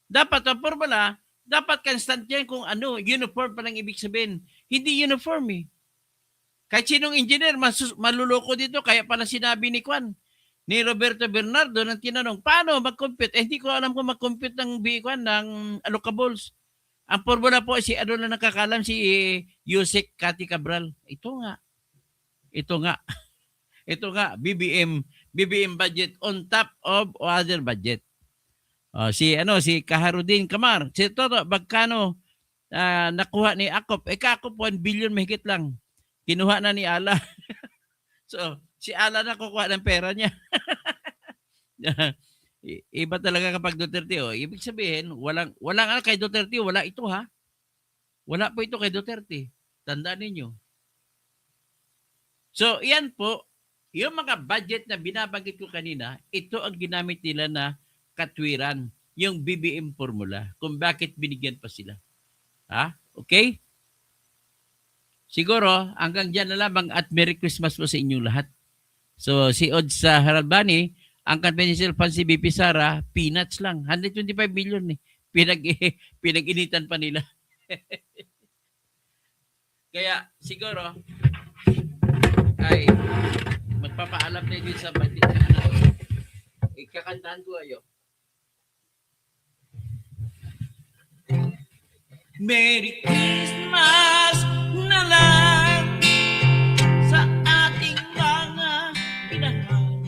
Dapat ang formula, dapat constant yan kung ano, uniform pa lang ibig sabihin. Hindi uniform eh. Kahit sinong engineer, maluloko dito, kaya pala sinabi ni Kwan, ni Roberto Bernardo nang tinanong, paano mag-compute? Hindi ko alam kung mag-compute ng B1 ng allocables. Ang formula po, si ano na nakakalam, si Yusek Cathy Cabral. Ito nga. Ito nga. Ito nga, BBM budget on top of other budget. Si Kaharudin Kamar, si Toto, magkano nakuha ni Akop? Kakop 1 billion mahigit lang. Kinuha na ni Ala. So, si Ala na kukuha ng pera niya. Iba talaga kapag Duterte. Ibig sabihin, walang kay Duterte, wala ito ha. Wala po ito kay Duterte. Tandaan ninyo. So, iyan po, yung mga budget na binabanggit ko kanina, ito ang ginamit nila na katwiran, yung BBM formula, kung bakit binigyan pa sila. Ha? Okay? Siguro, hanggang dyan na lamang at Merry Christmas po sa inyong lahat. So, si Odds Harabani, ang confidential fund si BP Sara, peanuts lang. 125 million eh. Pinag-initan pa nila. Kaya, siguro, ay magpapaalam na din sa bandit. Ikakantahan ko ayo. Merry Christmas na lang sa ating mga pinahal.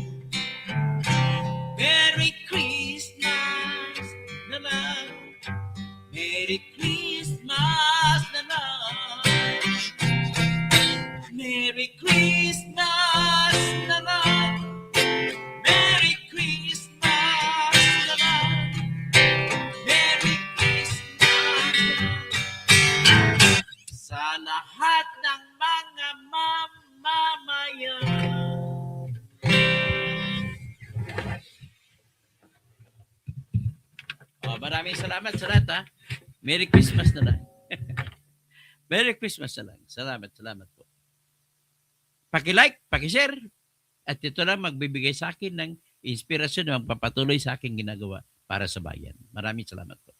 Merry Christmas na lang. Merry Christmas na lang. Merry Christmas na lang. Merry Christmas na lang. Merry Christmas sa lahat ng mga mamamayan. Maraming salamat sa lahat ha. Merry Christmas na lang. Merry Christmas na lang. Salamat po. Paki-like, paki-share. At ito lang magbibigay sa akin ng inspirasyon na magpapatuloy sa aking ginagawa para sa bayan. Maraming salamat po.